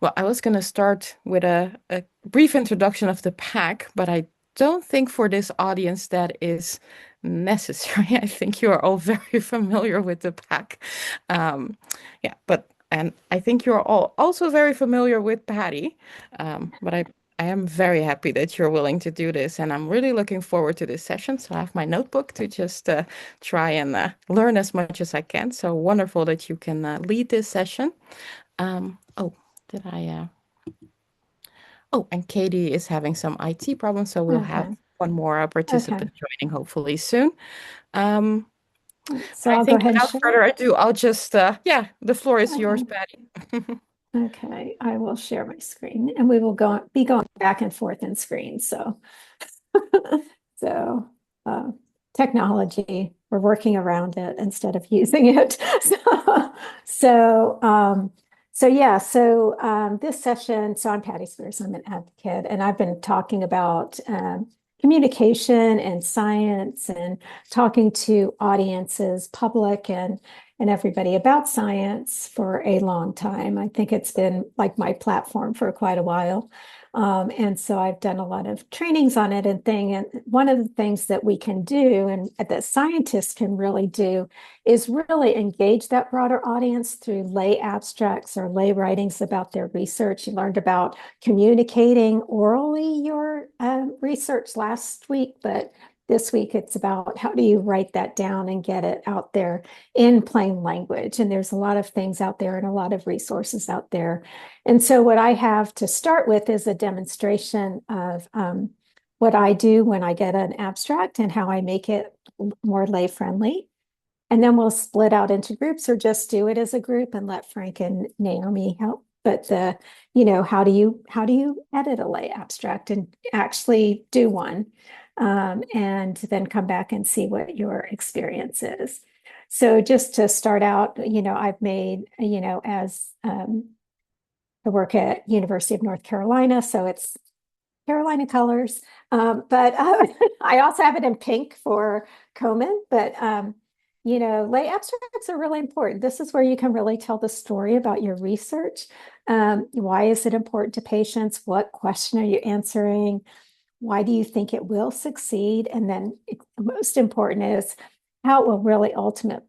Well, I was going to start with a brief introduction of the pack, but I don't think for this audience that is necessary. I think you are all very familiar with the pack. Um, yeah, and I think you're all also very familiar with Patty. But I am very happy that you're willing to do this, and I'm really looking forward to this session. So I have my notebook to just try and learn as much as I can. So wonderful that you can lead this session. Oh, did I? Oh, and Katie is having some IT problems, so we'll have Okay. one more Okay. participant joining hopefully soon. Um, So I I'll go think ahead and without share. further ado, I'll just, yeah, the floor is yours, Okay. Patty. Okay. I will share my screen and we will be going back and forth in screens. So, so uh, technology, we're working around it instead of using it. So, yeah. This session. So I'm Patty Spears. I'm an advocate, and I've been talking about communication and science, and talking to audiences, public, and everybody about science for a long time. I think it's been like my platform for quite a while. And so I've done a lot of trainings on it and thing. And one of the things that we can do and that scientists can really do is really engage that broader audience through lay abstracts or lay writings about their research. You learned about communicating orally your research last week, but this week it's about how do you write that down and get it out there in plain language. And there's a lot of things out there and a lot of resources out there. And so what I have to start with is a demonstration of what I do when I get an abstract and how I make it more lay friendly. And then we'll split out into groups or just do it as a group and let Frank and Naomi help. But how do you edit a lay abstract and actually do one, and then come back and see what your experience is. So just to start out, I've made, as I work at University of North Carolina, so it's Carolina colors. But I also have it in pink for Komen. But lay abstracts are really important. This is where you can really tell the story about your research. Why is it important to patients? What question are you answering? Why do you think it will succeed? And then most important is how it will really ultimately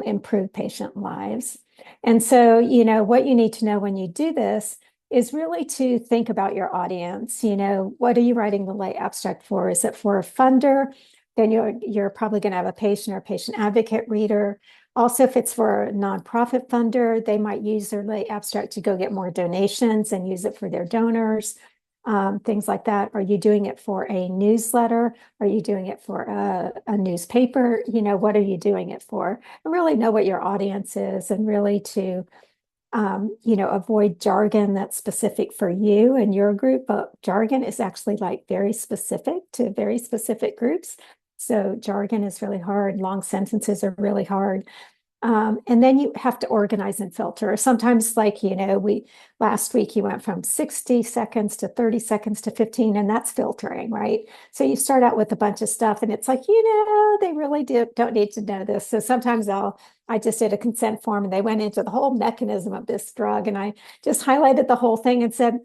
improve patient lives. And so, what you need to know when you do this is really to think about your audience. What are you writing the lay abstract for? Is it for a funder? Then you're probably going to have a patient or patient advocate reader. Also, if it's for a nonprofit funder, they might use their lay abstract to go get more donations and use it for their donors, things like that. Are you doing it for a newsletter? Are you doing it for a newspaper? What are you doing it for? And really know what your audience is, and really to avoid jargon that's specific for you and your group. But jargon is actually like very specific to very specific groups. So jargon is really hard. Long sentences are really hard. And then you have to organize and filter. Sometimes, like, we last week you went from 60 seconds to 30 seconds to 15, and that's filtering, right? So you start out with a bunch of stuff, and it's like, they really don't need to know this. So sometimes I just did a consent form and they went into the whole mechanism of this drug, and I just highlighted the whole thing and said,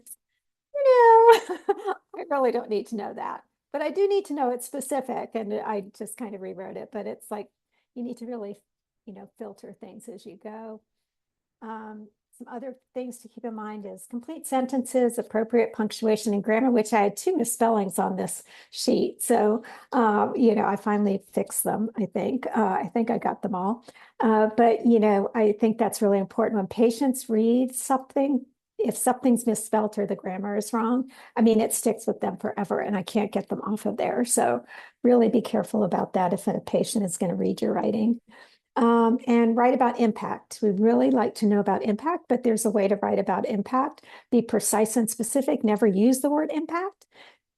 I really don't need to know that. But I do need to know it's specific. And I just kind of rewrote it. But it's like you need to really, filter things as you go. Some other things to keep in mind is complete sentences, appropriate punctuation and grammar, which I had two misspellings on this sheet. So, I finally fixed them, I think. I think I got them all. But, I think that's really important when patients read something. If something's misspelled or the grammar is wrong, I mean, it sticks with them forever and I can't get them off of there. So really be careful about that if a patient is going to read your writing. And write about impact. We really like to know about impact, but there's a way to write about impact. Be precise and specific. Never use the word impact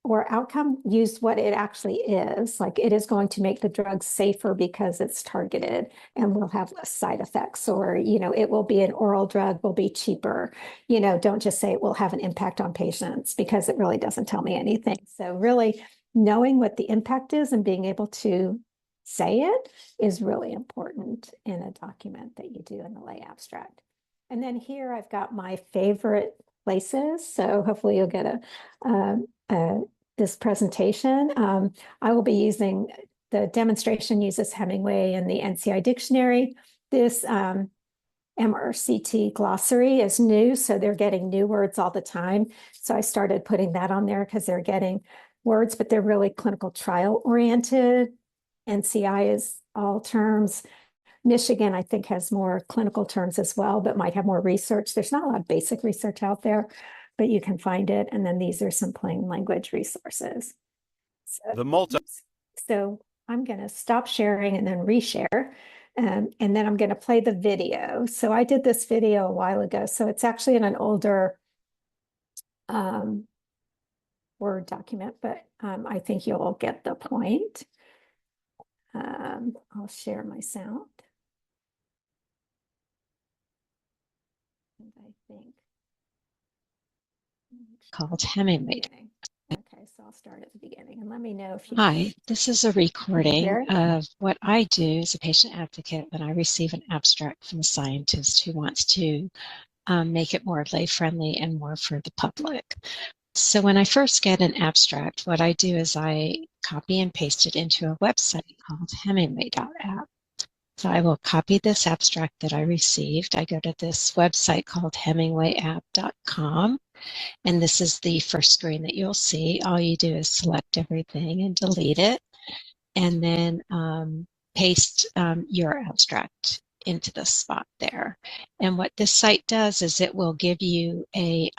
or outcome. Use what it actually is. Like, it is going to make the drug safer because it's targeted and will have less side effects. Or, it will be an oral drug, will be cheaper. Don't just say it will have an impact on patients, because it really doesn't tell me anything. So really knowing what the impact is and being able to say it is really important in a document that you do in the lay abstract. And then here I've got my favorite places. So hopefully you'll get this presentation. I will be using the demonstration uses Hemingway and the NCI dictionary. This MRCT glossary is new, so they're getting new words all the time. So I started putting that on there because they're getting words, but they're really clinical trial oriented. NCI is all terms. Michigan, I think, has more clinical terms as well, but might have more research. There's not a lot of basic research out there, but you can find it. And then these are some plain language resources. So I'm going to stop sharing and then reshare. And then I'm going to play the video. So I did this video a while ago. So it's actually in an older Word document, but I think you'll get the point. I'll share my sound. And I think called Hemingway. Okay, so I'll start at the beginning and let me know if you. Hi, this is a recording of what I do as a patient advocate when I receive an abstract from a scientist who wants to make it more lay friendly and more for the public. So when I first get an abstract, what I do is I copy and paste it into a website called Hemingway.app. So I will copy this abstract that I received. I go to this website called HemingwayApp.com. And this is the first screen that you'll see. All you do is select everything and delete it, and then paste your abstract into the spot there. And what this site does is it will give you a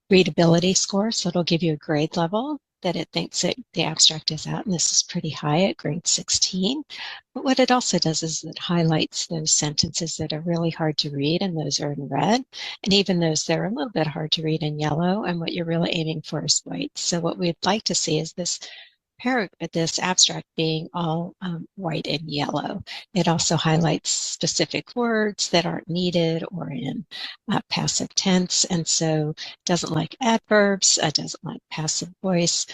readability score. So it'll give you a grade level that it thinks that the abstract is at, and this is pretty high at grade 16. But what it also does is it highlights those sentences that are really hard to read, and those are in red, and even those that are a little bit hard to read in yellow, and what you're really aiming for is white. So what we'd like to see is this this abstract being all white and yellow. It also highlights specific words that aren't needed or in passive tense, and so doesn't like adverbs, doesn't like passive voice,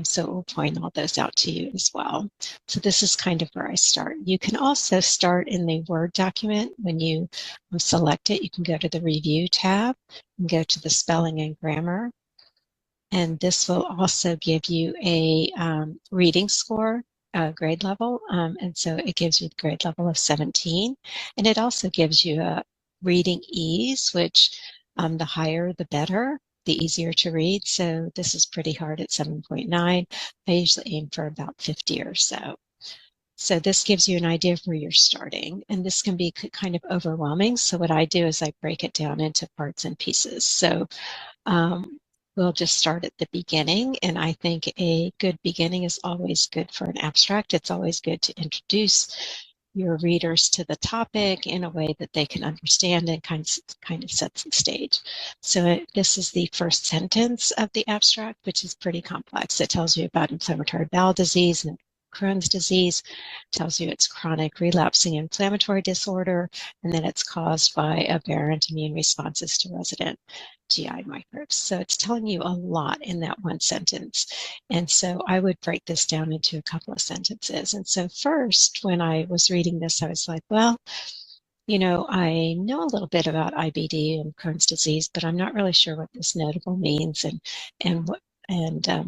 so it will point all those out to you as well. So this is kind of where I start. You can also start in the Word document. When you select it, you can go to the Review tab and go to the Spelling and Grammar. And this will also give you a reading score, grade level. And so it gives you the grade level of 17. And it also gives you a reading ease, which the higher, the better, the easier to read. So this is pretty hard at 7.9. I usually aim for about 50 or so. So this gives you an idea of where you're starting. And this can be kind of overwhelming. So what I do is I break it down into parts and pieces. So we'll just start at the beginning, and I think a good beginning is always good for an abstract. It's always good to introduce your readers to the topic in a way that they can understand and kind of sets the stage. So this is the first sentence of the abstract, which is pretty complex. It tells you about inflammatory bowel disease and Crohn's disease, tells you it's chronic relapsing inflammatory disorder, and then it's caused by aberrant immune responses to resident GI microbes. So it's telling you a lot in that one sentence. And so I would break this down into a couple of sentences. And so first, when I was reading this, I was like, well, you know, I know a little bit about IBD and Crohn's disease, but I'm not really sure what this notable means and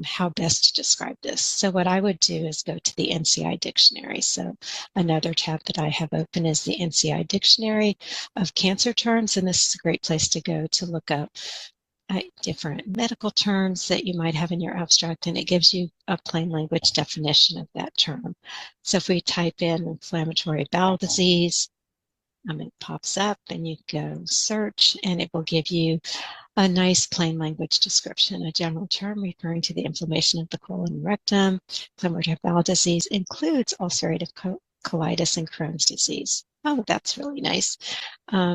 how best to describe this. So what I would do is go to the NCI dictionary. So another tab that I have open is the NCI dictionary of cancer terms, and this is a great place to go to look up different medical terms that you might have in your abstract, and it gives you a plain language definition of that term. So if we type in inflammatory bowel disease, it pops up and you go search, and it will give you a nice plain language description, a general term referring to the inflammation of the colon and rectum. Inflammatory bowel disease includes ulcerative colitis and Crohn's disease. Oh, that's really nice.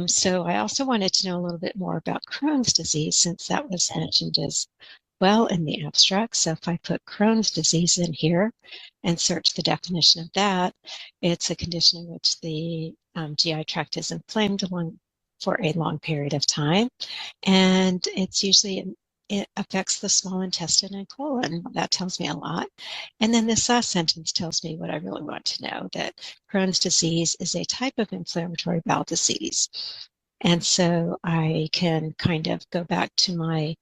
So I also wanted to know a little bit more about Crohn's disease, since that was mentioned as well in the abstract. So if I put Crohn's disease in here and search the definition of that, it's a condition in which the GI tract is inflamed for a long period of time. And it's usually it affects the small intestine and colon. That tells me a lot. And then this last sentence tells me what I really want to know, that Crohn's disease is a type of inflammatory bowel disease. And so I can kind of go back to my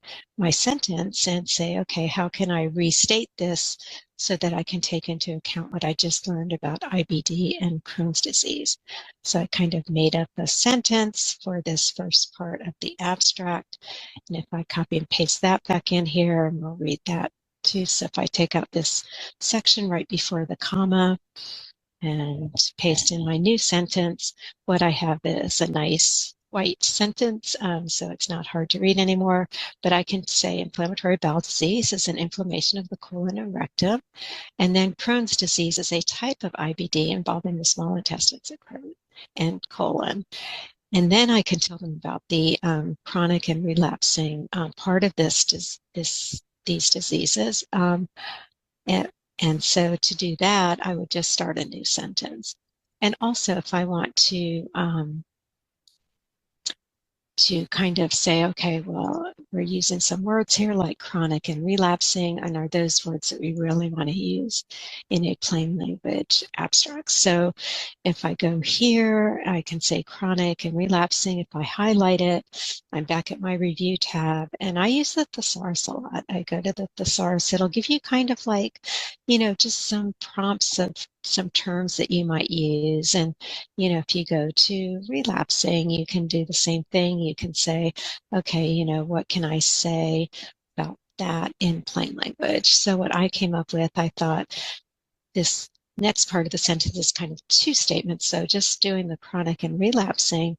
sentence and say, okay, how can I restate this so that I can take into account what I just learned about IBD and Crohn's disease? So I kind of made up a sentence for this first part of the abstract. And if I copy and paste that back in here, and we'll read that too. So if I take out this section right before the comma and paste in my new sentence, what I have is a nice white sentence, so it's not hard to read anymore, but I can say inflammatory bowel disease is an inflammation of the colon and rectum, and then Crohn's disease is a type of IBD involving the small intestines and colon. And then I can tell them about the chronic and relapsing part of these diseases. And so to do that, I would just start a new sentence. And also, if I want to kind of say, okay, well, we're using some words here like chronic and relapsing, and are those words that we really want to use in a plain language abstract? So if I go here, I can say chronic and relapsing. If I highlight it, I'm back at my review tab, and I use the thesaurus a lot. I go to the thesaurus. It'll give you kind of like, just some prompts of some terms that you might use. And, if you go to relapsing, you can do the same thing. You can say, okay, what can I say about that in plain language? So what I came up with, I thought this next part of the sentence is kind of two statements. So just doing the chronic and relapsing,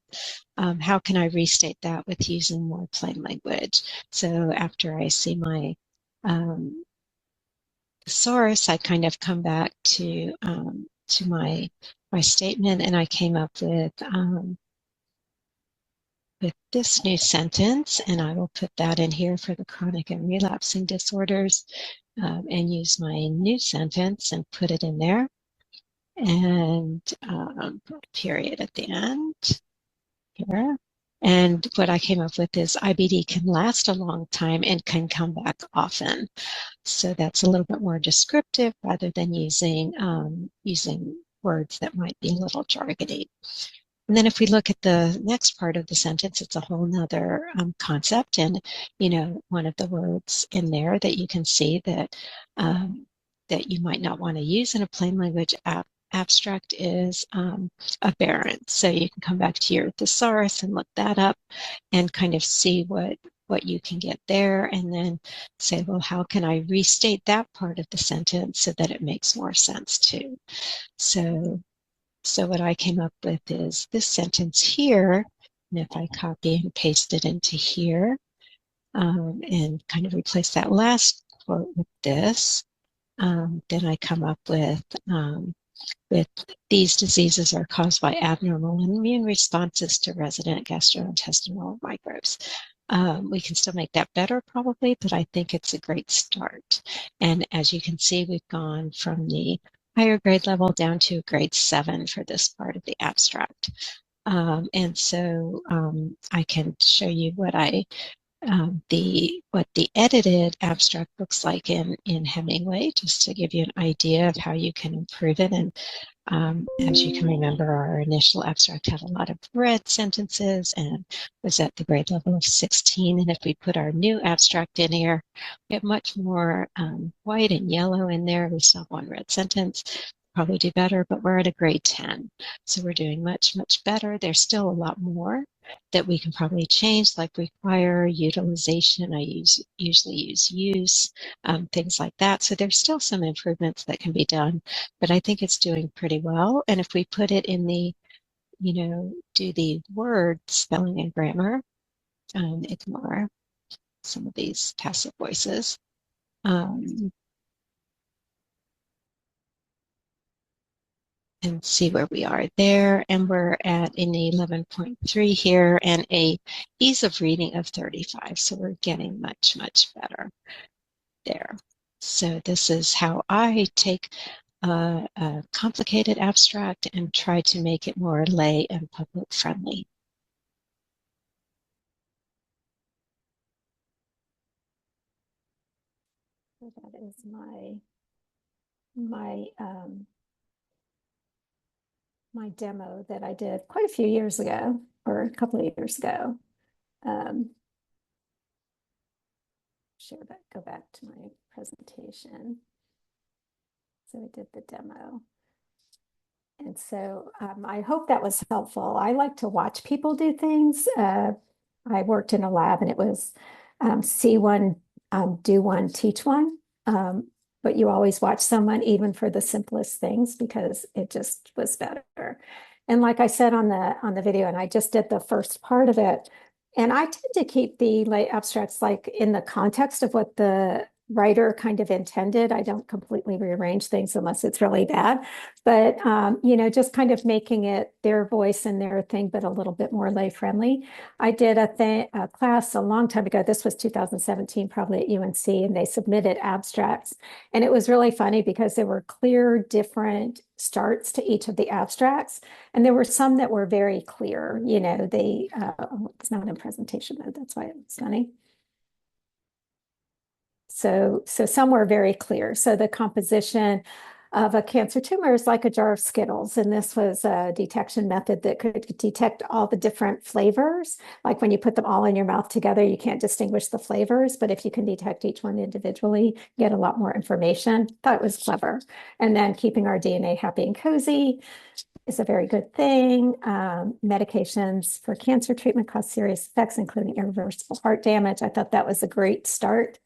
how can I restate that with using more plain language? So after I see my thesaurus, I kind of come back to my statement, and I came up with this new sentence, and I will put that in here for the chronic and relapsing disorders, and use my new sentence and put it in there, and put a period at the end here. And what I came up with is IBD can last a long time and can come back often. So that's a little bit more descriptive rather than using words that might be a little jargony. And then if we look at the next part of the sentence, it's a whole nother concept. And, one of the words in there that you can see that you might not want to use in a plain language abstract is aberrant. So you can come back to your thesaurus and look that up and kind of see what you can get there, and then say, well, how can I restate that part of the sentence so that it makes more sense too? So what I came up with is this sentence here, and if I copy and paste it into here, and kind of replace that last quote with this, then I come up with these diseases are caused by abnormal immune responses to resident gastrointestinal microbes. We can still make that better probably, but I think it's a great start. And as you can see, we've gone from the higher grade level down to grade 7 for this part of the abstract. And so I can show you what the edited abstract looks like in Hemingway, just to give you an idea of how you can improve it. And as you can remember, our initial abstract had a lot of red sentences and was at the grade level of 16. And if we put our new abstract in here, we have much more white and yellow in there. We still have one red sentence. Probably do better, but we're at a grade 10. So we're doing much, much better. There's still a lot more that we can probably change, like require, utilization. I usually use, things like that. So there's still some improvements that can be done, but I think it's doing pretty well. And if we put it in the, do the word spelling and grammar, ignore some of these passive voices. And see where we are there. And we're at an 11.3 here and a ease of reading of 35. So we're getting much, much better there. So this is how I take a complicated abstract and try to make it more lay and public friendly. So that is my demo that I did quite a few years ago, or a couple of years ago. Share that, go back to my presentation. So I did the demo. And so I hope that was helpful. I like to watch people do things. I worked in a lab and it was see one, do one, teach one. But you always watch someone even for the simplest things because it just was better. And like I said on the video, and I just did the first part of it, and I tend to keep the lay abstracts like in the context of what the writer kind of intended. I don't completely rearrange things unless it's really bad, but just kind of making it their voice and their thing, but a little bit more lay friendly. I did a class a long time ago. This was 2017, probably at UNC, and they submitted abstracts. And it was really funny because there were clear, different starts to each of the abstracts. And there were some that were very clear, it's not in presentation mode. That's why it was funny. So some were very clear. So the composition of a cancer tumor is like a jar of Skittles. And this was a detection method that could detect all the different flavors. Like when you put them all in your mouth together, you can't distinguish the flavors, but if you can detect each one individually, you get a lot more information. Thought it was clever. And then keeping our DNA happy and cozy is a very good thing. Medications for cancer treatment cause serious effects, including irreversible heart damage. I thought that was a great start.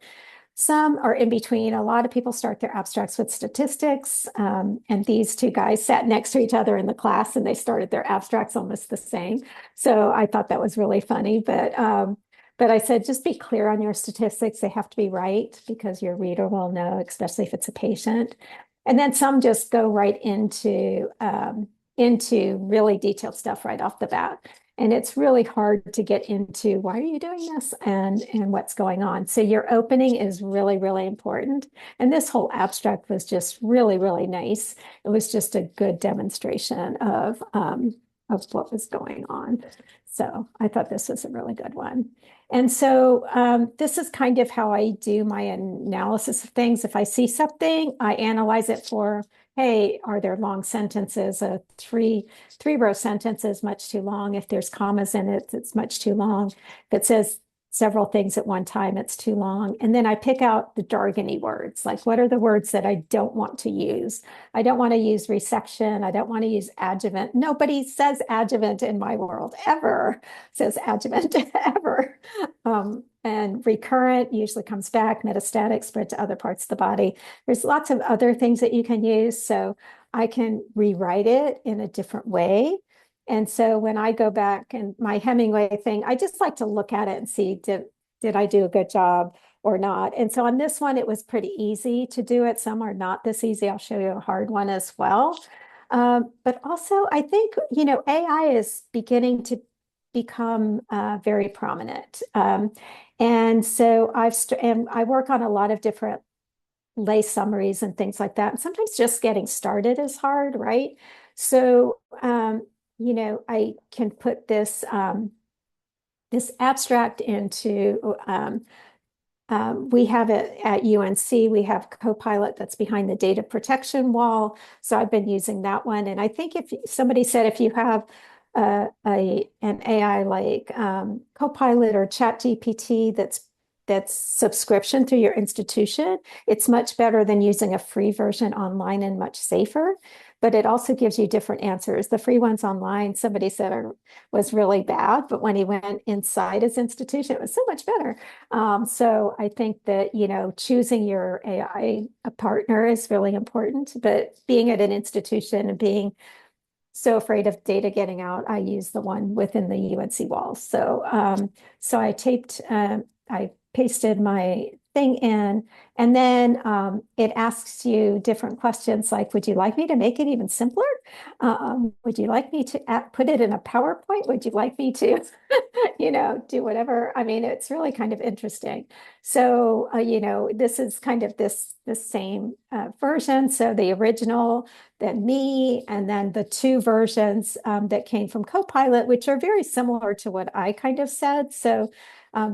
Some are in between. A lot of people start their abstracts with statistics. And these two guys sat next to each other in the class and they started their abstracts almost the same. So I thought that was really funny. But I said, just be clear on your statistics. They have to be right because your reader will know, especially if it's a patient. And then some just go right into really detailed stuff right off the bat. And it's really hard to get into why are you doing this and what's going on. So your opening is really, really important. And this whole abstract was just really, really nice. It was just a good demonstration of what was going on. So I thought this was a really good one. And so this is kind of how I do my analysis of things. If I see something, I analyze it for, hey, are there long sentences? A three-row sentence is much too long. If there's commas in it, it's much too long. If it says several things at one time, it's too long. And then I pick out the jargony words, like what are the words that I don't want to use? I don't want to use resection. I don't want to use adjuvant. Nobody says adjuvant in my world, ever says adjuvant, ever. And recurrent usually comes back, metastatic, spread to other parts of the body. There's lots of other things that you can use. So I can rewrite it in a different way. And so when I go back and my Hemingway thing, I just like to look at it and see, did I do a good job or not? And so on this one, it was pretty easy to do it. Some are not this easy. I'll show you a hard one as well. But also I think, AI is beginning to become very prominent. And so I work on a lot of different lay summaries and things like that. And sometimes just getting started is hard, right? So, I can put this abstract into, we have it at UNC, we have Copilot that's behind the data protection wall. So I've been using that one. And I think if somebody said, if you have an AI like Copilot or ChatGPT that's subscription through your institution, it's much better than using a free version online and much safer. But it also gives you different answers. The free ones online, somebody said was really bad, but when he went inside his institution, it was so much better. So I think that, choosing your AI partner is really important, but being at an institution and being so afraid of data getting out, I use the one within the UNC walls. So I pasted my thing in, and then it asks you different questions like, would you like me to make it even simpler? Would you like me to put it in a PowerPoint? Would you like me to, do whatever? I mean, it's really kind of interesting. So, this is kind of this same version. So the original, then me, and then the two versions that came from Copilot, which are very similar to what I kind of said. So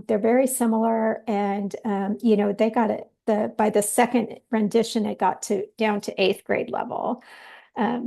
they're very similar, and they got by the second rendition, it got down to 8th grade level.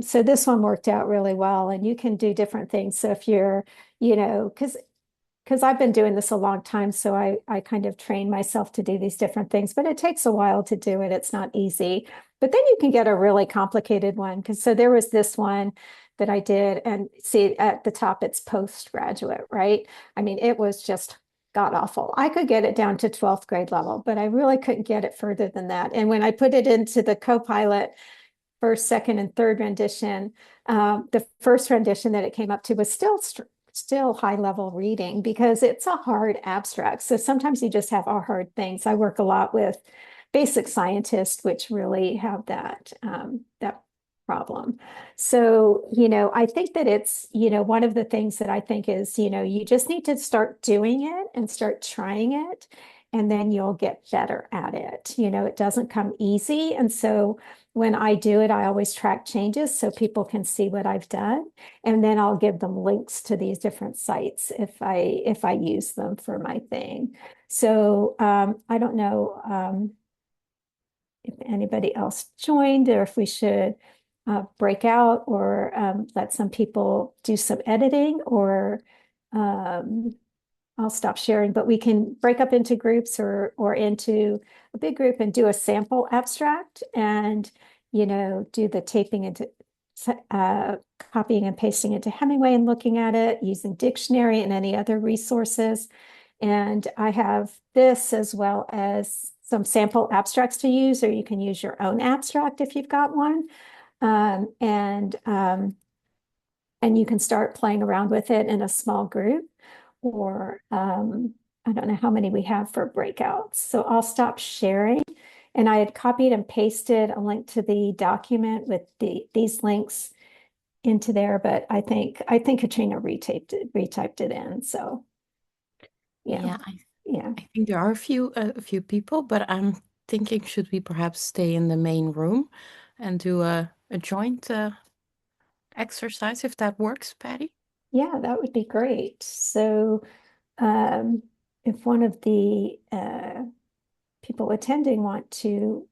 So this one worked out really well, and you can do different things. So if you're, because I've been doing this a long time, so I kind of train myself to do these different things, but it takes a while to do it. It's not easy. But then you can get a really complicated one. So there was this one that I did, and see at the top, it's postgraduate, right? I mean, it was just god awful. I could get it down to 12th grade level, but I really couldn't get it further than that. And when I put it into the Copilot, first, second, and third rendition, the first rendition that it came up to was still high level reading, because it's a hard abstract. So sometimes you just have hard things. I work a lot with basic scientists, which really have that problem. So, I think that it's, one of the things that I think is, you just need to start doing it and start trying it, and then you'll get better at it. It doesn't come easy. And so when I do it, I always track changes so people can see what I've done. And then I'll give them links to these different sites if I use them for my thing. So I don't know if anybody else joined, or if we should break out, or let some people do some editing, or I'll stop sharing, but we can break up into groups, or into a big group and do a sample abstract, and do the taping into copying and pasting into Hemingway and looking at it using dictionary and any other resources. And I have this as well as some sample abstracts to use, or you can use your own abstract if you've got one. And you can start playing around with it in a small group, or I don't know how many we have for breakouts. So I'll stop sharing. And I had copied and pasted a link to the document with these links into there, but I think Katrina retyped it in. So yeah. I think there are a few people, but I'm thinking, should we perhaps stay in the main room and do a joint exercise, if that works, Patty? Yeah, that would be great. So if one of the people attending want to,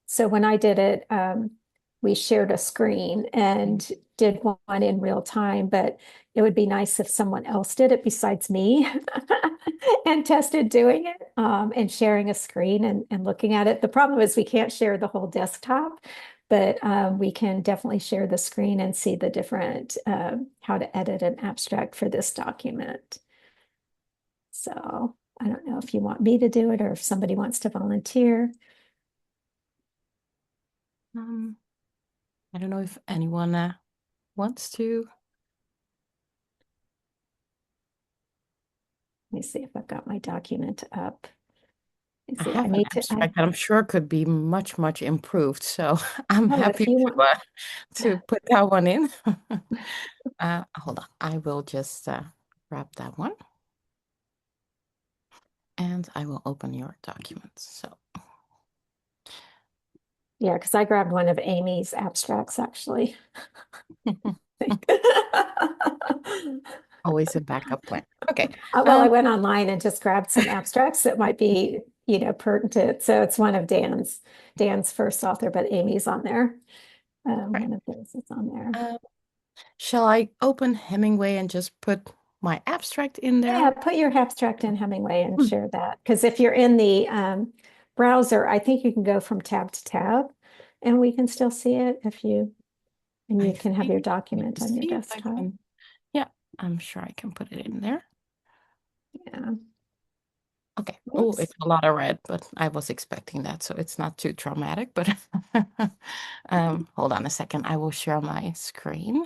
so when I did it, we shared a screen and did one in real time, but it would be nice if someone else did it besides me and tested doing it, and sharing a screen and looking at it. The problem is we can't share the whole desktop, but we can definitely share the screen and see the different, how to edit an abstract for this document. So I don't know if you want me to do it or if somebody wants to volunteer. I don't know if anyone wants to. Let me see if I've got my document up. I See, have I an need to, abstract that I'm sure could be much, much improved. So I'm happy if you want. to put that one in. Hold on. I will just grab that one. And I will open your documents. So Yeah, because I grabbed one of Amy's abstracts, actually. always a backup plan. Okay. Well, I went online and just grabbed some abstracts that might be, pertinent. So it's one of Dan's first author, but Amy's on there. Right. One of those is on there. Shall I open Hemingway and just put my abstract in there? Yeah, put your abstract in Hemingway and share that. Because if you're in the browser, I think you can go from tab to tab, and we can still see it and you can have your document on your desktop. Yeah, I'm sure I can put it in there. Yeah. Okay. Oh, it's a lot of red, but I was expecting that, so it's not too traumatic. But hold on a second. I will share my screen.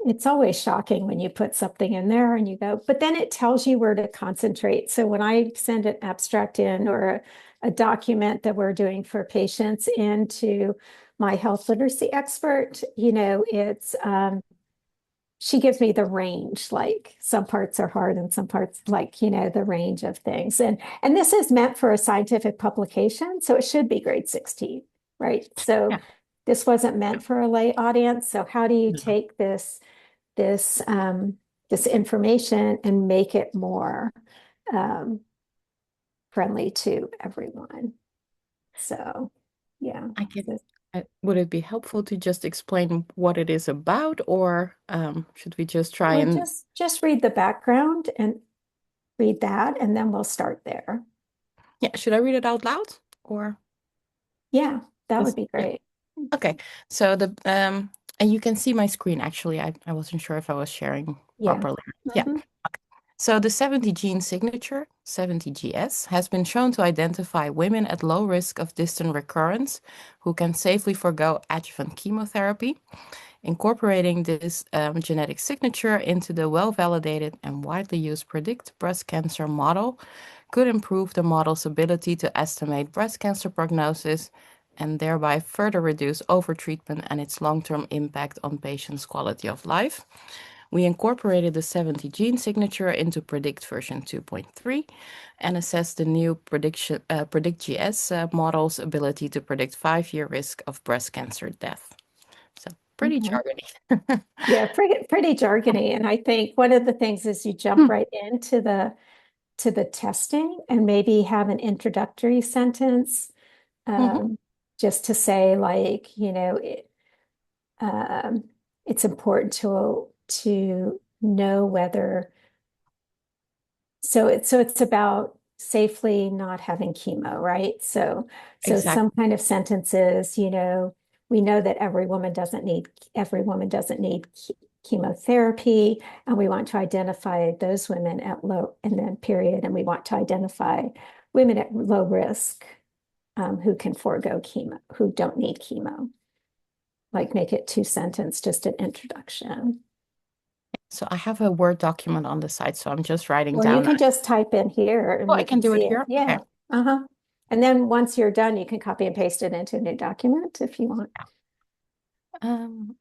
It's always shocking when you put something in there and you go, but then it tells you where to concentrate. So when I send an abstract in, or a document that we're doing for patients, into my health literacy expert, it's she gives me the range, like some parts are hard and some parts, like, the range of things. And this is meant for a scientific publication, so it should be grade 16, right? So Yeah. this wasn't meant for a lay audience. So how do you take this information and make it more friendly to everyone? So, yeah. I can. So, Would it be helpful to just explain what it is about, or should we just try well, and? just read the background and read that, and then we'll start there. Yeah, should I read it out loud or? Yeah, that would be Yeah. great. Okay. So and you can see my screen actually. I wasn't sure if I was sharing Yeah. properly. Yeah. Mhm. So the 70 gene signature, 70GS, has been shown to identify women at low risk of distant recurrence who can safely forego adjuvant chemotherapy. Incorporating this genetic signature into the well-validated and widely used predict breast cancer model could improve the model's ability to estimate breast cancer prognosis and thereby further reduce overtreatment and its long-term impact on patients' quality of life. We incorporated the 70 gene signature into Predict version 2.3 and assessed the new PredictGS model's ability to predict 5-year risk of breast cancer death. So pretty Okay. jargony. Yeah, pretty jargony. And I think one of the things is you jump right into the testing and maybe have an introductory sentence, Mhm. um, just to say like, um, it's important to know whether so it's about safely not having chemo, right? So Exactly. some kind of sentences, we know that every woman doesn't need chemotherapy, and we want to identify those women at low, and then period, and we want to identify women at low risk, who can forego chemo, who don't need chemo. Like make it 2 sentence, just an introduction. So I have a Word document on the side, so I'm just writing Or you down. can just type in here and Oh, I we can can do it see it. here. Okay. Yeah. Uh-huh. And then once you're done, you can copy and paste it into a new document if you want. Um,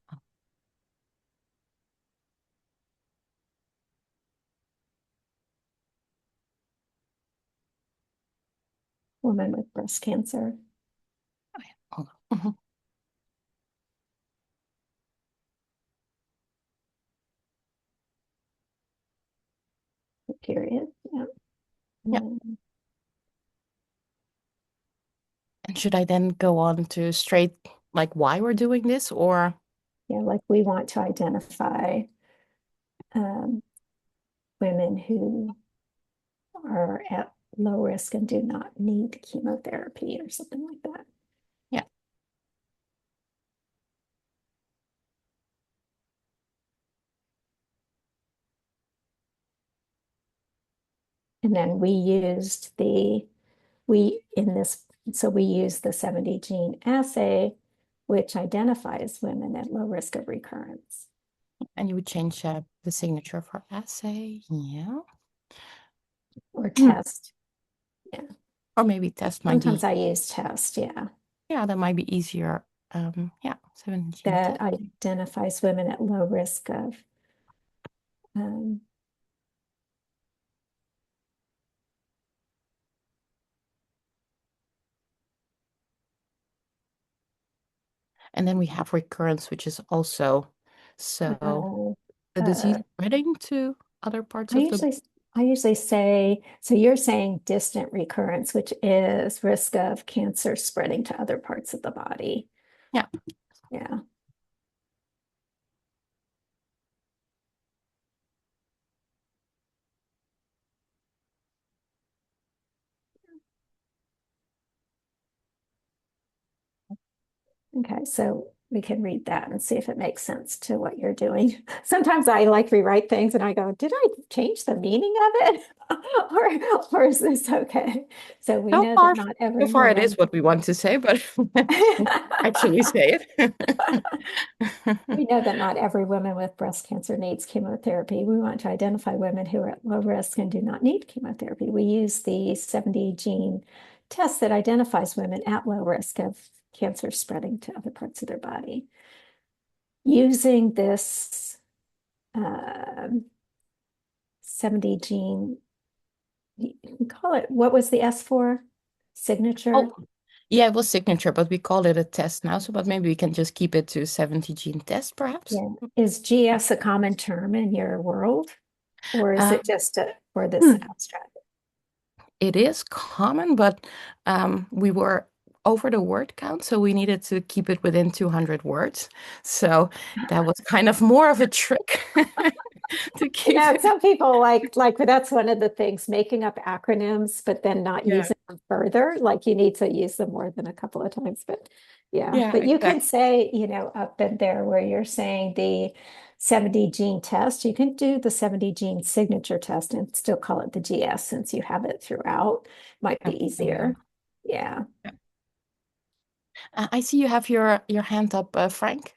Woman with breast cancer, okay, hold on. Mhm. period. Yeah. Yeah. And And should I then go on to straight like why we're doing this, or? yeah, like we want to identify um, women who are at low risk and do not need chemotherapy or something like that. Yeah. And then we in this, so we use the 70 gene assay, which identifies women at low risk of recurrence. And you would change the signature for assay. Yeah. Or Hmm. test. Yeah. Or maybe test might Sometimes be, I use test, yeah. yeah, that might be easier. Yeah, 17 That test. identifies women at low risk of um, And then we have recurrence, which is also so uh, the disease uh, spreading to other parts I of the. usually I usually say, so you're saying distant recurrence, which is risk of cancer spreading to other parts of the body. Yeah. Yeah. Okay, so we can read that and see if it makes sense to what you're doing. Sometimes I like rewrite things and I go, did I change the meaning of it? or is this okay? So we So know that far, not so every far it is woman what we want to say, but actually say it. we know that not every woman with breast cancer needs chemotherapy. We want to identify women who are at low risk and do not need chemotherapy. We use the 70 gene test that identifies women at low risk of cancer spreading to other parts of their body. Using this 70 gene, you can call it, what was the S for? Signature? Oh, yeah, it was signature, but we call it a test now. So, but maybe we can just keep it to 70 gene test, perhaps. Yeah. Is GS a common term in your world? Or is it Um, just for this hmm, abstract? it is common, but we were over the word count, so we needed to keep it within 200 words. So that was kind of more of a trick to keep it. Some people but that's one of the things, making up acronyms, but then not Yeah, using them further. Like you need to use them more than a couple of times. But yeah, yeah, but you can exactly. say, up in there where you're saying the 70 gene test, you can do the 70 gene signature test and still call it the GS since you have it throughout. Might Yeah, be yeah, easier. Yeah. yeah. I see you have your hand up, Frank.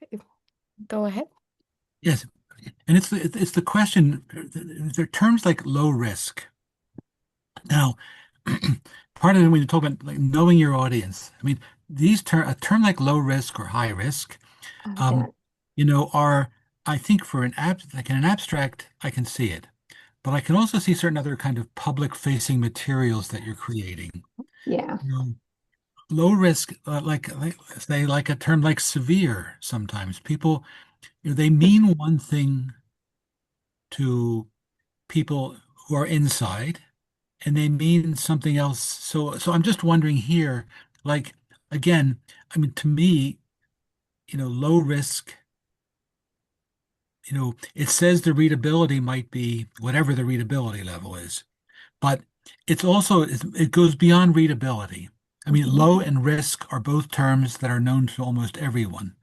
Go ahead. Yes, and it's the question. There are terms like low risk. Now, part of it when you talk about like knowing your audience, I mean, a term like low risk or high risk, Yeah. um, are I think for like in an abstract, I can see it, but I can also see certain other kind of public facing materials that you're creating. Yeah. You know, low risk, like say like a term like severe. Sometimes people, they mean one thing to people who are inside, and they mean something else. So I'm just wondering here, like again, I mean, to me, low risk, it says the readability might be whatever the readability level is, but it goes beyond readability. I mean, Mhm. low and risk are both terms that are known to almost everyone.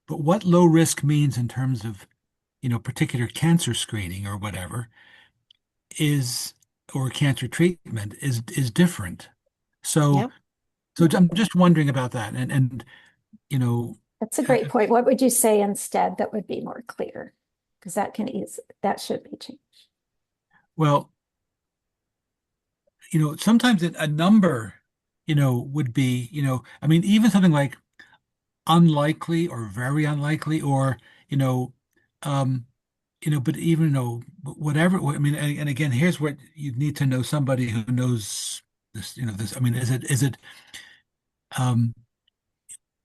But what low risk means in terms of, particular cancer screening or whatever is, or cancer treatment is different. So, Yeah. so I'm just wondering about that. And That's a uh, great point. What would you say instead that would be more clear? Because that should be changed. well, sometimes a number, would be, I mean, even something like unlikely or very unlikely or, you know, um, but even whatever, I mean, and again, here's what you need to know somebody who knows this, this, I mean, um,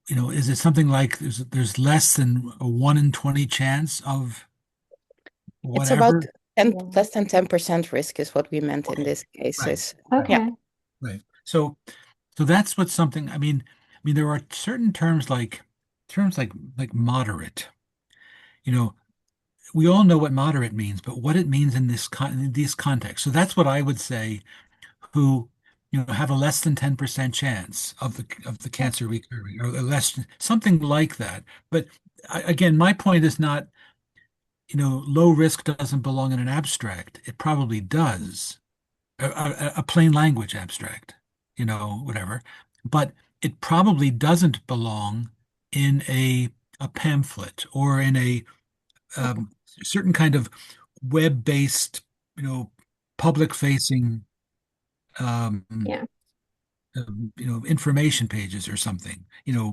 is it something like there's less than a 1 in 20 chance of It's about whatever? 10, Yeah. less than 10% risk is what we meant in Okay. this case. Right. Is Right. yeah, Okay. Right. So that's what something, I mean, there are certain terms like moderate. You know, we all know what moderate means, but what it means in these contexts. So that's what I would say who, have a less than 10% chance of the cancer recurring or less something like that. But again, my point is not, low risk doesn't belong in an abstract. It probably does. A plain language abstract, whatever. But it probably doesn't belong in a pamphlet or in a Okay. certain kind of web-based, public-facing, um, Yeah. information pages or something. Yeah.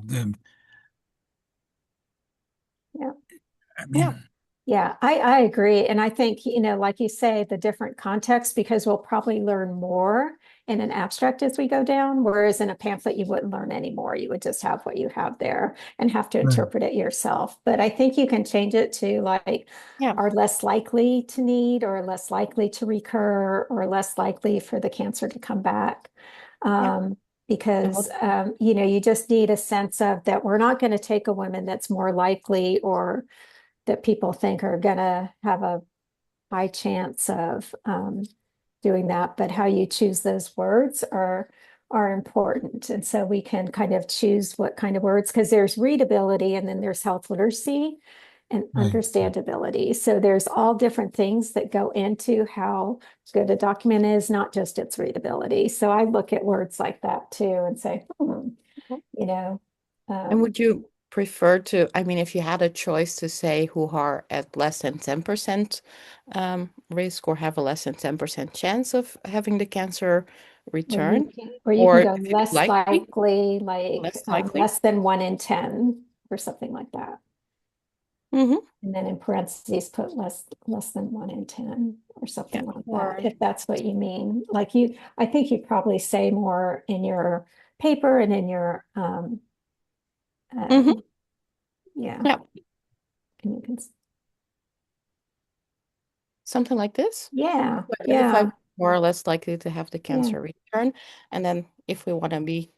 I yeah, mean, Yeah, I agree. And I think, like you say, the different contexts, because we'll probably learn more in an abstract as we go down, whereas in a pamphlet, you wouldn't learn any more. You would just have what you have there and have to right, interpret it yourself. But I think you can change it to like, yeah, are less likely to need or less likely to recur or less likely for the cancer to come back. yeah. Um, And because what you just need a sense of that we're not going to take a woman that's more likely or that people think are going to have a high chance of doing that, but how you choose those words are important. And so we can kind of choose what kind of words, because there's readability and then there's health literacy and right. understandability. So there's all different things that go into how good a document is, not just its readability. So I look at words like that too and say, you know, and um, would you prefer to, I mean, if you had a choice to say who are at less than 10% risk or have a less than 10% chance of having the cancer return, or you can or go if it's less likely, likely, like less likely? less than 1 in 10 or something like that. Hmm. And then in parentheses, put less than 1 in 10 or Yeah. something like that, Or if that's what you mean. I think you probably say more in your paper and in your, hmm. um, yeah, Yeah, and you can, something like this. yeah, 25 yeah, more or less likely to have the yeah, cancer return. And then if we want to be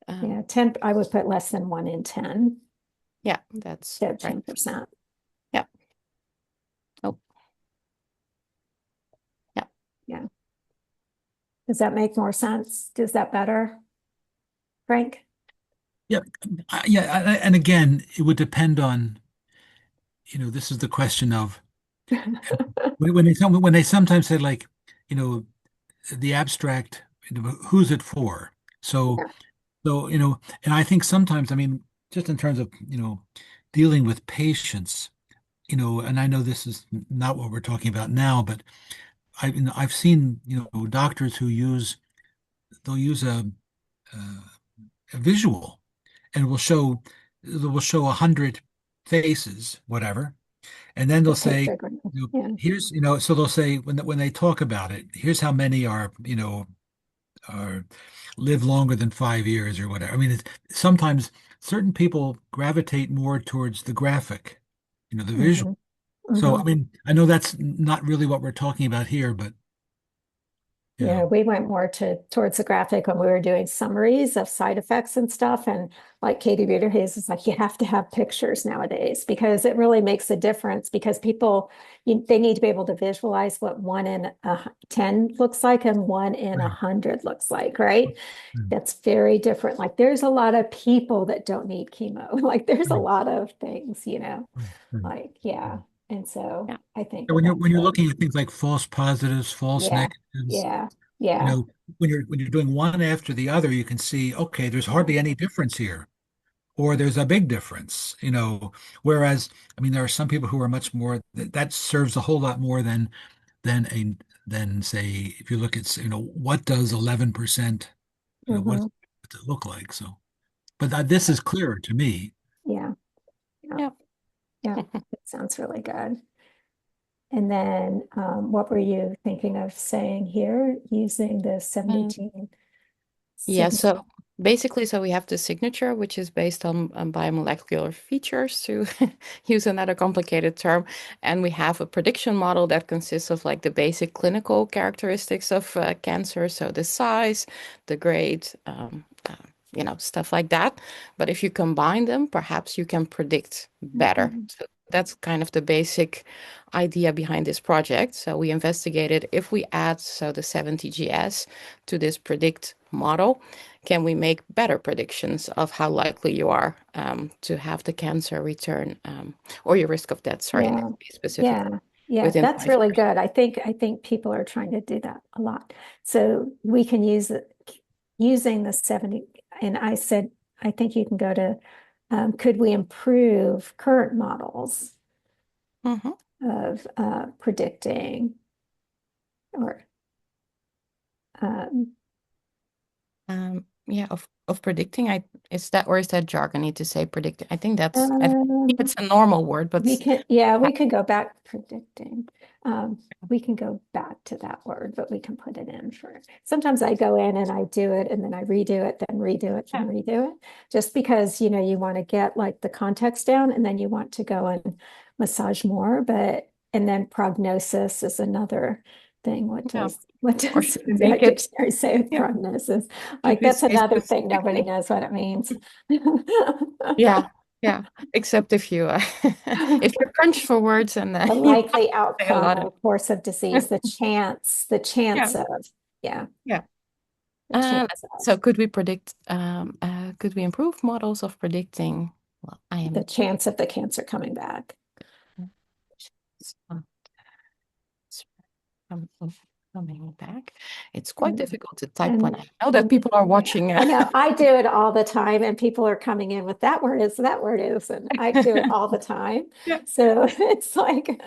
Yeah, 10, I would put less than 1 in 10, yeah, that's so right. 10%. Yeah. Oh, yeah. Yeah. Does that make more sense? Is that better, Frank? Yeah, and again, it would depend on, this is the question of when they sometimes say like, the abstract, who's it for? So, Yeah. and I think sometimes, I mean, just in terms of, dealing with patients, and I know this is not what we're talking about now, but I've seen, doctors they'll use a visual and will show 100 faces, whatever, and then The they'll say, pictogram. Yeah. here's, so they'll say when they talk about it, here's how many are live longer than 5 years or whatever. I mean, sometimes certain people gravitate more towards the graphic, the visual. Mm-hmm. So, I Mm-hmm. mean, I know that's not really what we're talking about here, but Yeah, we went more towards the graphic when we were doing summaries of side effects and stuff. And like Katie Reader Hayes is like, you have to have pictures nowadays because it really makes a difference because people, they need to be able to visualize what 1 in 10 looks like and 1 in right. 100 looks like, right? Right. That's very different. Like there's a lot of people that don't need chemo. Like there's a Right. lot of things, Right. like, yeah. Right. And so Yeah. I think So that when that's you're good. looking at things like false positives, false Yeah, negatives, yeah, you yeah, know, when you're doing one after the other, you can see, okay, there's yeah. hardly any difference here, or there's a big difference. Whereas, I mean, there are some people who are much more that serves a whole lot more than a than say if you look at what does 11%, what Mm-hmm. does it look like? So, but this is clearer to me. Yeah, yeah, Yeah. yeah. It sounds really good. And then what were you thinking of saying here using the Mm. 17 Yeah, signature? so basically, so we have the signature, which is based on biomolecular features, to use another complicated term. And we have a prediction model that consists of like the basic clinical characteristics of cancer, so the size, the grade, stuff like that. But if you combine them, perhaps you can predict better. Mhm. So that's kind of the basic idea behind this project. So we investigated if we add the 70GS to this predict model, can we make better predictions of how likely you are to have the cancer return or your risk of death, sorry, in this Yeah, case specifically, yeah, yeah. within That's 5 really years. good. I think people are trying to do that a lot. So we can use it using the 70, and I said, I think you can go to, could we improve current models Mhm. of predicting or um, Yeah, of predicting. Is that, or is that jargony to say predicting? I think um, it's a normal word, but we can go back predicting. We can go back to that word, but we can put it in for, sometimes I go in and I do it and then I redo it, then redo it, then yeah, redo it. Just because, you want to get like the context down and then you want to go and massage more, and then prognosis is another thing. yeah. What Or does should we that make it? dictionary say with Yeah, prognosis? should Like we that's say another thing. Nobody specifically? knows what it means. Yeah, yeah. Except if you if you're crunched for words and The you want to likely say a outcome lot or of course of disease, the yeah, chance of, yeah, yeah. the chance So of, could we improve models of predicting? Well, I the am chance of the cancer coming back. um, um, coming back. It's quite And, difficult to type when and, I know that and people are yeah, watching. I know I do it all the time and people are coming in with that word is, and I do it all the time. Yeah, So it's like,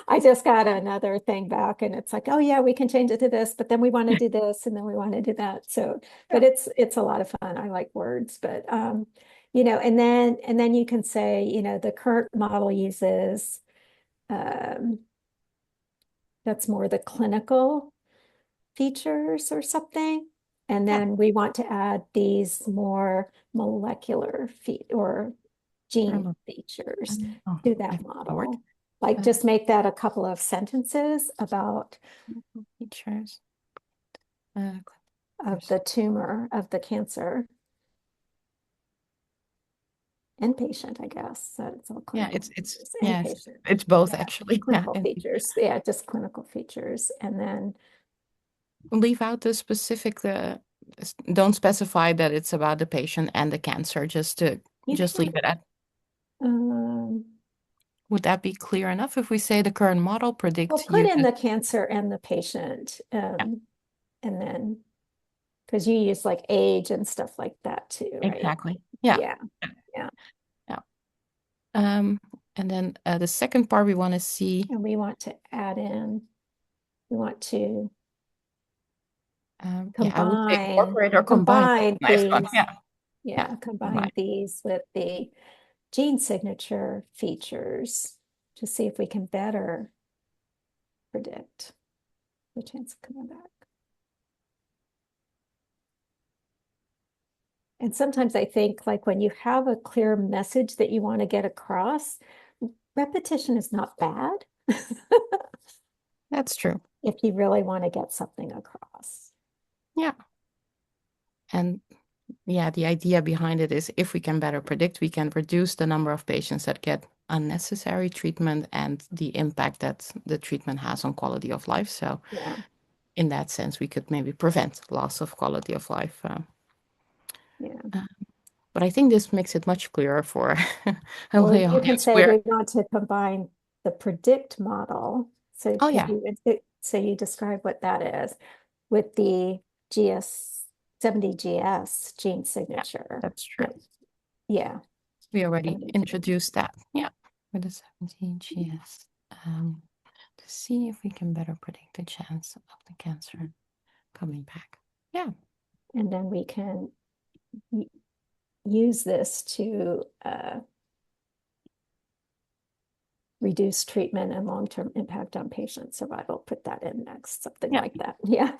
I just got another thing back and it's like, oh yeah, we can change it to this, but then we want to do this and then we want to do that. So, yeah. but it's a lot of fun. I like words, but and then you can say, the current model uses, um, that's more the clinical features or something. And Yeah. then we want to add these more molecular or gene features Oh, to I that found the word. model. Like Uh, just make that a couple of sentences about features. Uh, of the tumor of the cancer. and patient, I guess. So it's all Yeah, clinical it's features and yeah, patient. it's both Yeah, actually. Yeah, clinical and features. Yeah, just clinical features. And then, leave out the specific don't specify that it's about the patient and the cancer, you just leave can, it at. um, Would that be clear enough if we say the current model well, predicts put in uses? the cancer and the patient, Yeah, and then, because you use like age and stuff like that too, right? exactly. Yeah, Yeah, yeah, yeah. yeah. Um, and then the second part we want to see. And we want to add in, we want to Yeah, I would say combine, incorporate or combine. That's combine a nice one. these, Yeah, yeah, yeah, combine combine. these with the gene signature features to see if we can better predict the chance of coming back. And sometimes I think like when you have a clear message that you want to get across, repetition is not bad That's true. if you really want to get something across. Yeah. And yeah, the idea behind it is if we can better predict, we can reduce the number of patients that get unnecessary treatment and the impact that the treatment has on quality of life. So Yeah, in that sense, we could maybe prevent loss of quality of life. yeah. Uh, but I think this makes it much clearer for a Or lay you can audience say where, we want to combine the predict model. So oh because yeah, so you describe what that is with the GS 70GS gene yeah, signature. that's true. Yeah. We already 70. introduced that. Yeah, with the 17 GS. To see if we can better predict the chance of the cancer coming back. Yeah. And then we can use this to reduce treatment and long-term impact on patient survival. Put that in next, something Yeah. like that. Yeah.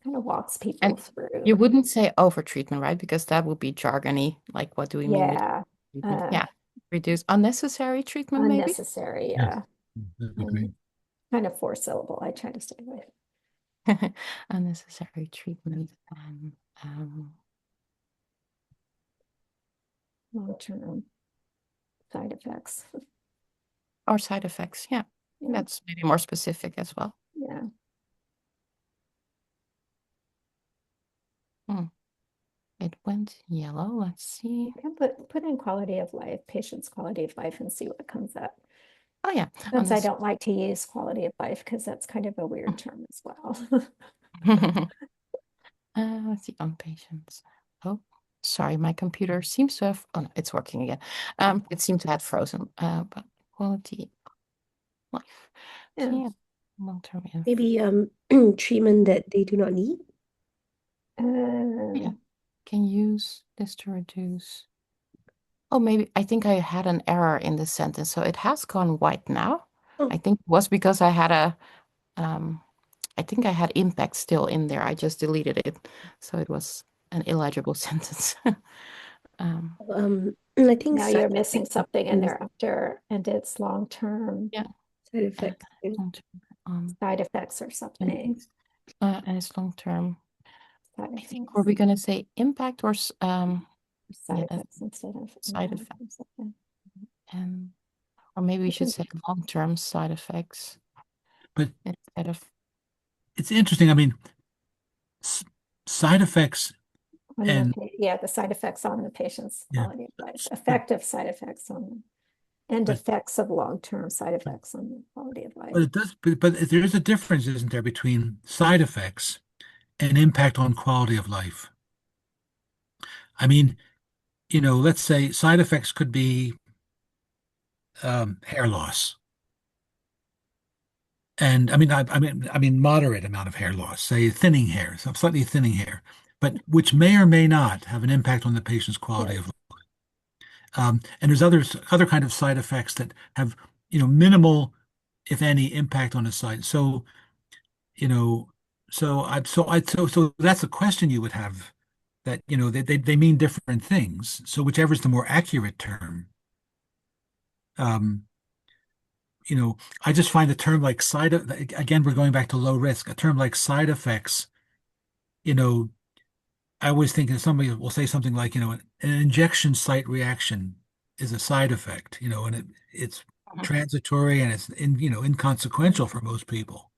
Kind of walks people And you through. wouldn't say over treatment, right? Because that would be jargony. Like, what do we mean with Yeah. treatment? Yeah. Reduce unnecessary treatment, maybe? Unnecessary. Yes, Yeah. that would be. Kind of four syllable. I try to stay away. Unnecessary treatment and Long-term side effects. or side effects. Yeah. Yeah. That's maybe more specific as well. Yeah. Hmm. It went yellow. Let's see. You can put in quality of life, patient's quality of life, and see what comes up. Oh, yeah. Sometimes I don't like to use quality of life because that's kind of a weird term as well. Let's see, on patients. Oh, sorry, my computer seems to have, oh no, it's working again. It seemed to have frozen, but quality of life. Yeah. See, long-term Maybe treatment that they do not need. yeah, can use this to reduce. Oh, maybe I think I had an error in the sentence, so it has gone white now. Oh. I think it was because I had I think I had impact still in there. I just deleted it, so it was an illegible sentence. I think Now side you're missing effects something in there after, and it's long-term Yeah. side effects. Yeah. long-term side effects or something. and it's long-term. Side I think effects. were we gonna say impact or Side yeah, effects instead of side impact effect or something. and or maybe we I should think say long-term side effects But instead of it's interesting. I mean, side effects on and the side effects on the patient's yeah, quality of life, but effective side effects on them, and but effects of long-term side effects on the quality of life. but it does. But there is a difference, isn't there, between side effects and impact on quality of life? I mean, let's say side effects could be hair loss. And I mean, moderate amount of hair loss, say thinning hair, some slightly thinning hair, but which may or may not have an impact on the patient's quality Yes. of life. And there's other kind of side effects that have, minimal, if any, impact on the side. So, you know, so that's a question you would have that, they mean different things. So whichever's the more accurate term, um, I just find a term like again, we're going back to low risk, a term like side effects, you know, I always think that somebody will say something like, an injection site reaction is a side effect, and it's Mhm. transitory and it's inconsequential for most people.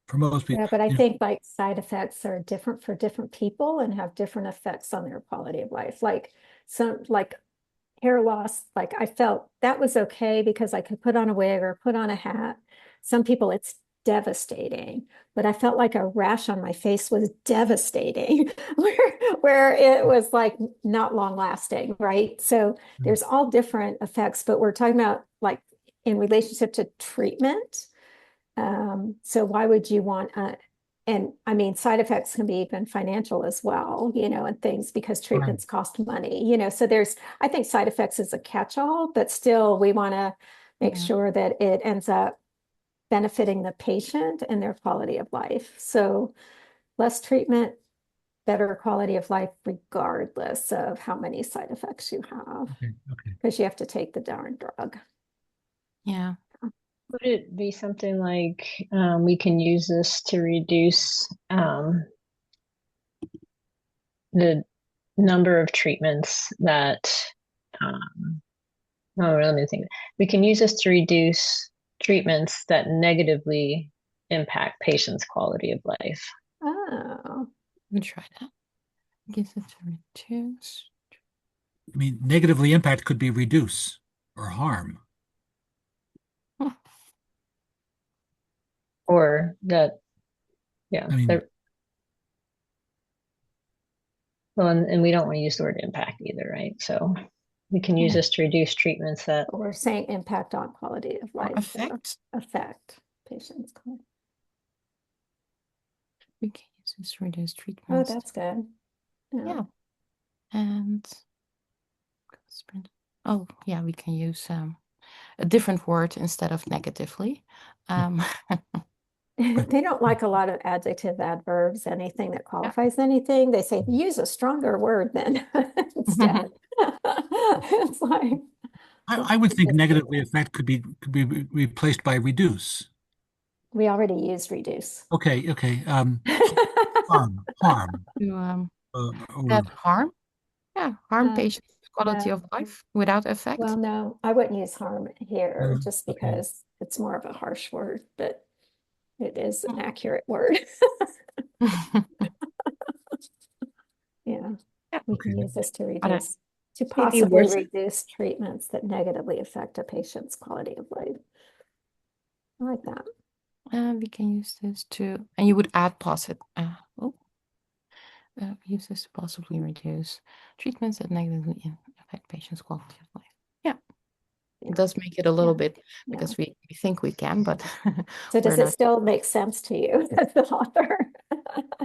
For most people, Yeah, but I think like side effects are different for different people and have different effects on their quality of life. Like some like hair loss, like I felt that was okay because I could put on a wig or put on a hat. Some people it's devastating, but I felt like a rash on my face was devastating, where it was like not long lasting, right? So there's all different effects, but we're talking about like in relationship to treatment. So why would you want and I mean, side effects can be even financial as well, and things because right. treatments cost money, so I think side effects is a catch-all, but still we want to make Yeah. sure that it ends up benefiting the patient and their quality of life. So less treatment, better quality of life, regardless of how many side effects you have, Okay, okay. because you have to take the darn drug. Yeah. Would it be something like we can use this to reduce the number of treatments that, oh, let me think. We can use this to reduce treatments that negatively impact patients' quality of life. Oh, Let me try that. Gives it to reduce. I mean, negatively impact could be reduce or harm. Huh. Or that, yeah. I mean, Well, and we don't want to use the word impact either, right? So we can use Yeah. this to reduce treatments that, we're saying impact on quality of Or life or effect. affect patients. We can use this to reduce Oh, treatments. that's good. Yeah. And oh, yeah, we can use a different word instead of negatively. Um, They don't like a lot of adjective adverbs, anything that yeah. qualifies anything. They say use a stronger word than instead. It's like I would think negatively affect could be replaced by reduce. we already use reduce. Okay, okay. Harm. To Or that harm. Yeah, harm Um, patients' quality no, of life without effect. well, no, I wouldn't use harm here no, just okay. because it's more of a harsh word, but it is an accurate word. Yeah, Yeah, we Okay. can use this to but reduce, to maybe possibly worse. reduce treatments that negatively affect a patient's quality of life. I like that. We can use this to, and you would add positive. Use this to possibly reduce treatments that negatively affect patients' quality of life. Yeah, Yeah, it does make it a little yeah, bit yeah. because we think we can, but So we're does it not. still make sense to you as the author?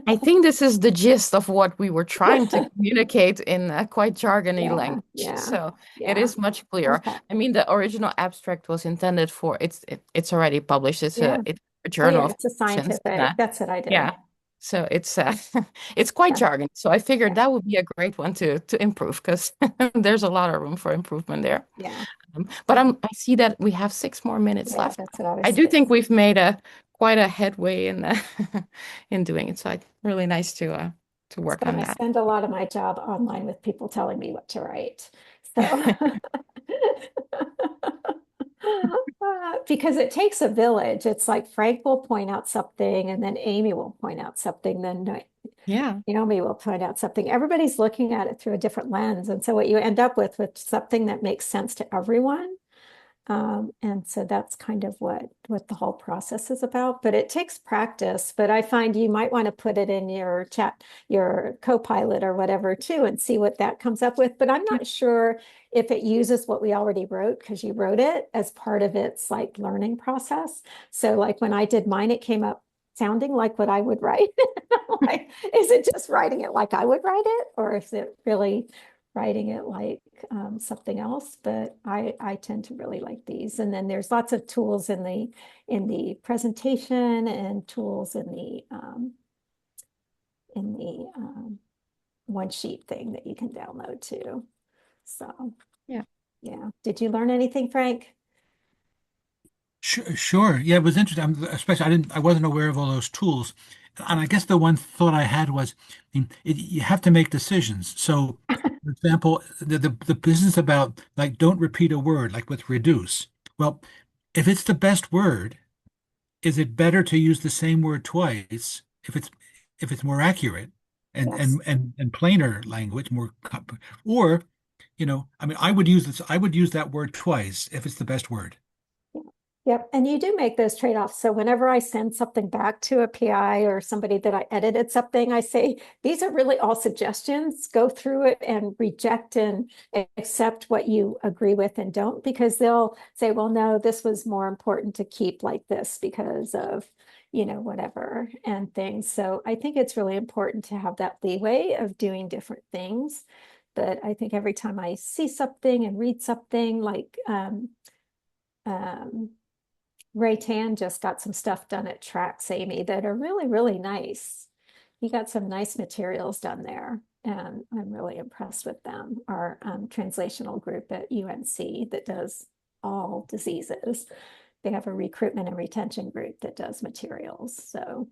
I think this is the gist of what we were trying to communicate in a quite jargony Yeah, language. yeah, So it yeah. is much clearer. Okay. I mean, the original abstract was intended for it's already published. Yeah. It's a Oh journal yeah, of it's a patients. scientific. That's what I did. Yeah. So it's it's quite Yeah, jargon. So I figured yeah, that would be a great one to improve because there's a lot of room for improvement there. yeah, But I see that we have 6 more minutes yeah. left. That's what I I was do think thinking. we've made a quite a headway in in doing it. So it's really nice to work on I that. spend a lot of my job online with people telling me what to write. So because it takes a village. It's like Frank will point out something and then Amy will point out something, then Yeah. Naomi will point out something. Everybody's looking at it through a different lens. And so what you end up with something that makes sense to everyone. And so that's kind of what the whole process is about, but it takes practice. But I find you might want to put it in your chat, your Copilot or whatever too, and see what that comes up with. But I'm not sure if it uses what we already wrote because you wrote it as part of its like learning process. So like when I did mine, it came up sounding like what I would write. Like, is it just writing it like I would write it, or is it really writing it like something else? But I tend to really like these. And then there's lots of tools in the presentation and tools in the one sheet thing that you can download too. So Yeah. yeah. Did you learn anything, Frank? Sure, sure. Yeah, it was interesting. Especially, I wasn't aware of all those tools. And I guess the one thought I had was, you have to make decisions. So, for example, the business about like don't repeat a word, like with reduce. Well, if it's the best word, is it better to use the same word twice if it's more accurate and Yes. plainer language, or I mean, I would use that word twice if it's the best word. Yep. And you do make those trade-offs. So whenever I send something back to a PI or somebody that I edited something, I say, these are really all suggestions. Go through it and reject and accept what you agree with and don't, because they'll say, well, no, this was more important to keep like this because of, whatever and things. So I think it's really important to have that leeway of doing different things. But I think every time I see something and read something like, um, Ray Tan just got some stuff done at Trax, Amy, that are really, really nice. He got some nice materials done there, and I'm really impressed with them. Our translational group at UNC that does all diseases. They have a recruitment and retention group that does materials. So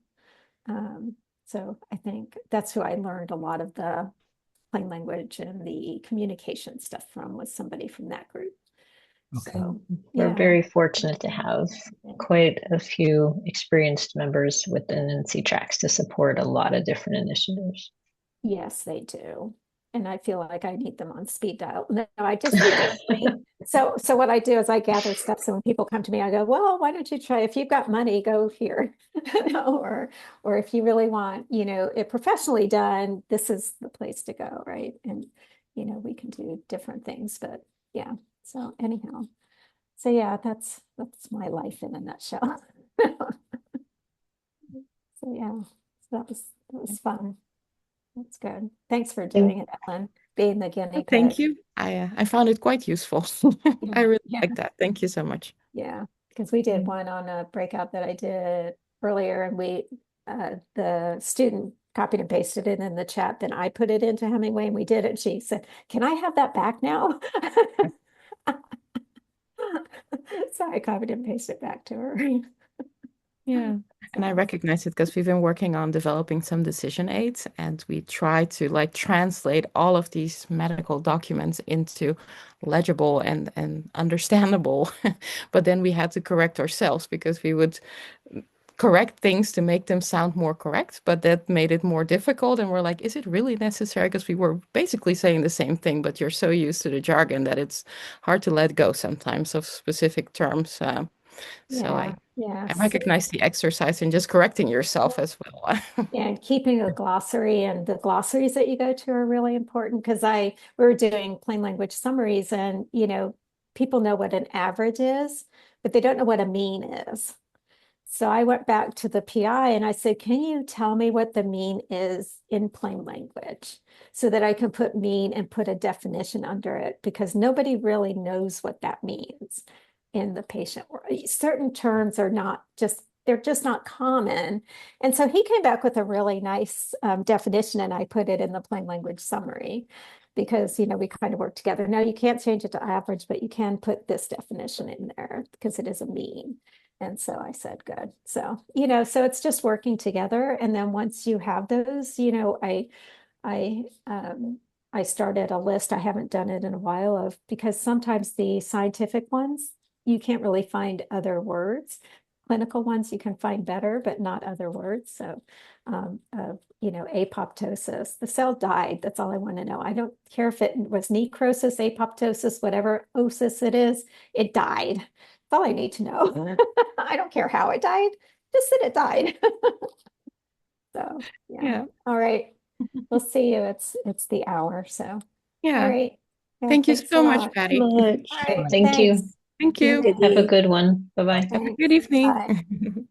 I think that's who I learned a lot of the plain language and the communication stuff from, was somebody from that group. Okay. So We're yeah. very fortunate to have quite a few experienced members within NC Tracks to support a lot of different initiatives. Yes, they do. And I feel like I need them on speed dial. No, I just need to train. So what I do is I gather stuff. So when people come to me, I go, well, why don't you try, if you've got money, go here. Or if you really want, it professionally done, this is the place to go, right? And we can do different things, but yeah. So anyhow. So yeah, that's my life in a nutshell. So yeah, so that was fun. That's good. Thanks for doing it, Ellen, being the guinea Thank pig. you. I found it quite useful. I really Yeah, like that. Thank you so much. yeah, because we did one on a breakout that I did earlier, and the student copied and pasted it in the chat. Then I put it into Hemingway, and we did it. She said, "Can I have that back now?" So I copied and pasted it back to her. Yeah. And I So, recognize it because we've been working on developing some decision aids, and we try to like translate all of these medical documents into legible and understandable. But then we had to correct ourselves because we would correct things to make them sound more correct, but that made it more difficult. And we're like, is it really necessary? Because we were basically saying the same thing, but you're so used to the jargon that it's hard to let go sometimes of specific terms. So yeah, yeah. I So, recognize the exercise in just correcting yourself as well. and keeping a glossary, and the glossaries that you go to are really important, because we were doing plain language summaries, and people know what an average is, but they don't know what a mean is. So I went back to the PI and I said, can you tell me what the mean is in plain language so that I can put mean and put a definition under it, because nobody really knows what that means in the patient world. Certain terms are not just, they're just not common. And so he came back with a really nice definition, and I put it in the plain language summary because, we kind of work together. Now you can't change it to average, but you can put this definition in there because it is a mean. And so I said, good. So, so it's just working together. And then once you have those, I, I started a list. I haven't done it in a while, because sometimes the scientific ones, you can't really find other words. Clinical ones you can find better, but not other words. So, apoptosis, the cell died. That's all I want to know. I don't care if it was necrosis, apoptosis, whatever osis it is, it died. That's all I need to know. I don't care how it died, just that it died. So, yeah. Yeah. All right. We'll see you. It's the hour. So, all Yeah. right. Yeah, Thank you thanks a so much, lot. So Patty. much. All right. Thank you. Thanks. Thank You you. Good Have a day. good one. Bye bye. Have a Thanks. good evening. Bye.